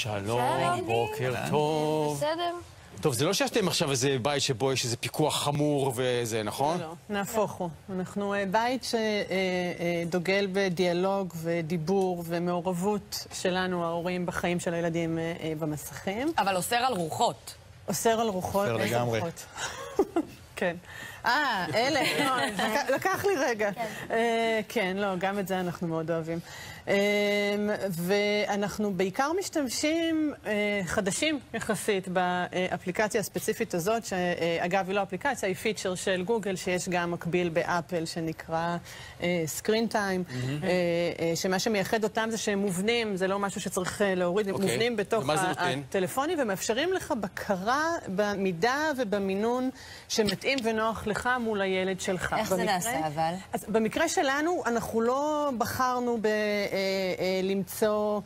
שלום, בוקר טוב. בסדר. טוב, זה לא שאתם עכשיו איזה בית שבו יש איזה פיקוח חמור וזה, נכון? לא, נהפוך הוא. אנחנו בית שדוגל בדיאלוג ודיבור ומעורבות שלנו, ההורים, בחיים של הילדים במסכים. אבל אוסר על רוחות. אוסר על רוחות. אוסר לגמרי. כן. אלה, לקח לי רגע. כן, לא, גם את זה אנחנו מאוד אוהבים. ואנחנו בעיקר משתמשים חדשים יחסית באפליקציה הספציפית הזאת, שאגב היא לא אפליקציה, היא פיצ'ר של גוגל, שיש גם מקביל באפל שנקרא סקרין טיים, שמה שמייחד אותם זה שהם מובנים, זה לא משהו שצריך להוריד, הם מובנים בתוך הטלפונים, ומאפשרים לך בקרה במידה ובמינון שמתאים ונוח לך מול הילד שלך. איך זה נעשה אבל? אז במקרה שלנו אנחנו לא בחרנו למצוא,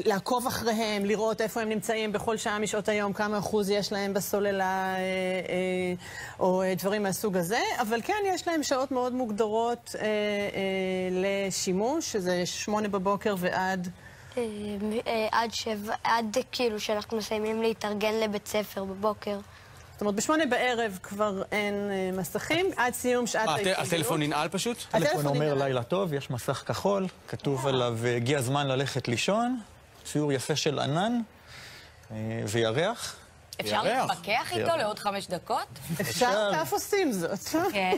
לעקוב אחריהם, לראות איפה הם נמצאים בכל שעה משעות היום, כמה אחוז יש להם בסוללה או דברים מהסוג הזה, אבל כן יש להם שעות מאוד מוגדרות לשימוש, שזה 8 בבוקר ועד... עד כאילו שאנחנו מסיימים להתארגן לבית ספר בבוקר. זאת אומרת, ב8 בערב כבר אין מסכים, עד סיום שעת ההתארגנות. הטלפון ננעל פשוט? הטלפון אומר לילה טוב, יש מסך כחול, כתוב עליו הגיע הזמן ללכת לישון, ציור יפה של ענן וירח. אפשר להתפקח איתו לעוד 5 דקות? אפשר, אף עושים זאת. כן?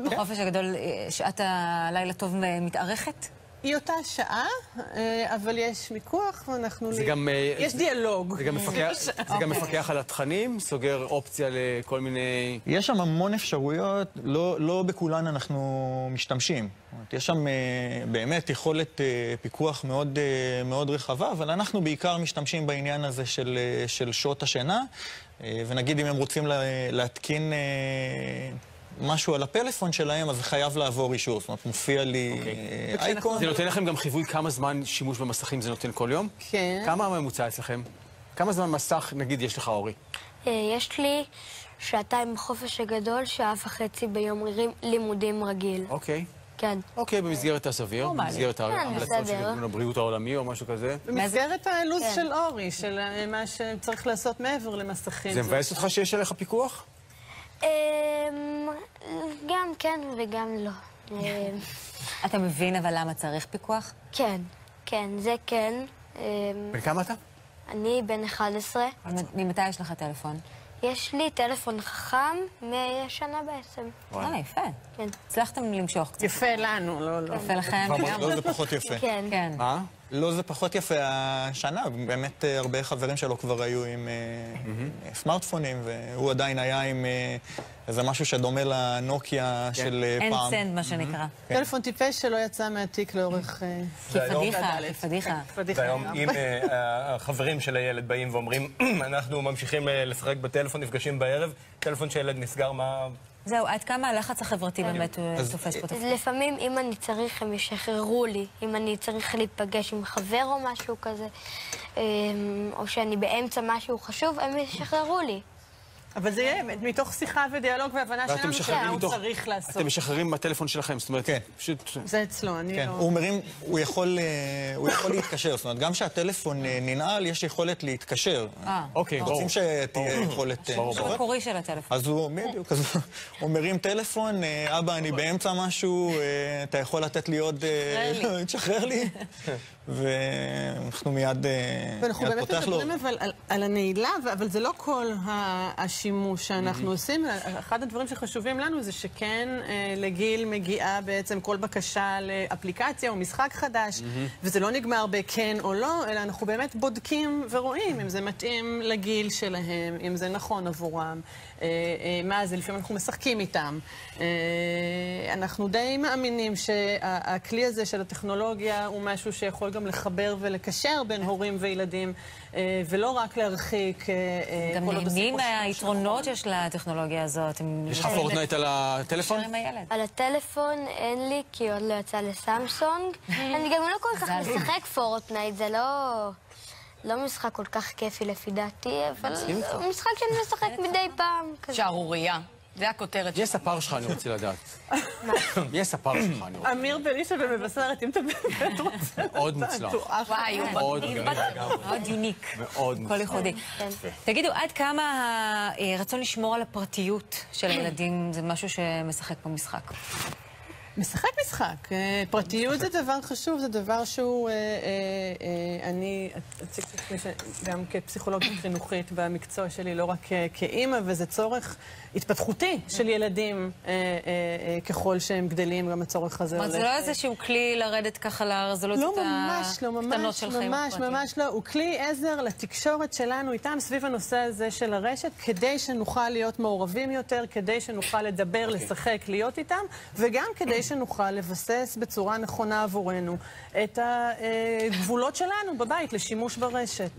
בחופש הגדול שעת הלילה טוב מתארכת? היא אותה שעה, אבל יש מיקוח ואנחנו... יש דיאלוג. זה גם מפקח על התכנים, סוגר אופציה לכל מיני... יש שם המון אפשרויות, לא בכולן אנחנו משתמשים. יש שם באמת יכולת פיקוח מאוד רחבה, אבל אנחנו בעיקר משתמשים בעניין הזה של שעות השינה, ונגיד אם הם רוצים להתקין... משהו על הפלאפון שלהם, אז זה חייב לעבור אישור. זאת אומרת, מופיע לי אייקון. זה נותן לכם גם חיווי כמה זמן שימוש במסכים זה נותן כל יום? כן. כמה הממוצע אצלכם? כמה זמן מסך, נגיד, יש לך, אורי? יש לי 2 בחופש הגדול, 1.5 שעה ביום לימודים רגיל. אוקיי. כן. אוקיי, במסגרת הסביר, במסגרת ההמלצות של ארגון הבריאות העולמי או משהו כזה. במסגרת הלו"ז של אורי, של מה שצריך לעשות מעבר למסכים. זה מבאס אותך שיש עליך פיקוח? גם כן וגם לא. אתה מבין אבל למה צריך פיקוח? כן, זה כן. בן כמה אתה? אני בן 11. ממתי יש לך טלפון? יש לי טלפון חכם מהשנה בעצם. יפה. כן. הצלחתם למשוך קצת. יפה לנו, לא. יפה לכם. לא, זה פחות יפה. כן. מה? לא, זה פחות יפה השנה. באמת הרבה חברים שלו כבר היו עם סמארטפונים, והוא עדיין היה עם איזה משהו שדומה לנוקיה של פעם. אין סנד, מה שנקרא. טלפון טיפש שלא יצא מהתיק לאורך... כפדיחה. והיום אם החברים של הילד באים ואומרים, אנחנו ממשיכים לשחק בטלפון, נפגשים בערב, טלפון שהילד נסגר, מה... זהו, עד כמה הלחץ החברתי באמת תופס פה תפקיד? לפעמים אם אני צריך, הם ישחררו לי. אם אני צריך להיפגש עם חבר או משהו כזה, או שאני באמצע משהו חשוב, הם ישחררו לי. אבל זה יהיה מתוך שיחה ודיאלוג והבנה שלנו שהוא צריך לעשות. אתם משחררים בטלפון שלכם, זאת אומרת, פשוט... זה אצלו, אני לא... הוא אומרים, הוא יכול להתקשר, זאת אומרת, גם שהטלפון ננעל, יש יכולת להתקשר. אוקיי, ברור. רוצים שתהיה יכולת... המקורי של הטלפון. אז הוא, בדיוק, אז הוא מרים טלפון, אבא, אני באמצע משהו, אתה יכול לתת לי עוד... תשחרר לי. ואנחנו מיד ואנחנו באמת פותח לו. מדברים על הנעילה, אבל זה לא כל השימוש שאנחנו עושים. אחד הדברים שחשובים לנו זה שכן לגיל מגיעה בעצם כל בקשה לאפליקציה או משחק חדש, וזה לא נגמר בכן או לא, אלא אנחנו באמת בודקים ורואים אם זה מתאים לגיל שלהם, אם זה נכון עבורם, מה זה, לפעמים אנחנו משחקים איתם. אנחנו די מאמינים שהכלי הזה של הטכנולוגיה הוא משהו שיכול גם לחבר ולקשר בין הורים וילדים, ולא רק להרחיק. גם נהנים מהיתרונות שיש לטכנולוגיה הזאת. יש לך פורטנייט על הטלפון? על הטלפון אין לי, כי עוד לא יצא לסמסונג. אני גם לא כל כך משחק פורטנייט, זה לא משחק כל כך כיפי לפי דעתי, אבל הוא משחק שאני משחק מדי פעם. שערורייה. זה הכותרת מי הספר שלך, אני רוצה לדעת. מי הספר שלך, אני רוצה לדעת. אמיר בלישה במבשרת, אם אתה באמת רוצה. מאוד מוצלח. וואי, הוא מאוד מאוד יוניק. מאוד כל ייחודי. תגידו, עד כמה הרצון לשמור על הפרטיות של הילדים זה משחק שמשחק במשחק? משחק משחק. פרטיות זה דבר חשוב, זה דבר שהוא... אני אציג את עצמי גם כפסיכולוגית חינוכית במקצוע שלי, לא רק כאימא, וזה צורך התפתחותי של ילדים ככל שהם גדלים, גם הצורך הזה הולך. זה לא איזשהו כלי לרדת ככה לרזולוציות הקטנות של חיים הפרטיים. ממש לא. הוא כלי עזר לתקשורת שלנו איתם סביב הנושא הזה של הרשת, כדי שנוכל להיות מעורבים יותר, כדי שנוכל לדבר, לשחק, להיות איתם, וגם כדי שנוכל לבסס בצורה נכונה עבורנו את הגבולות שלנו בבית לשימוש ברשת.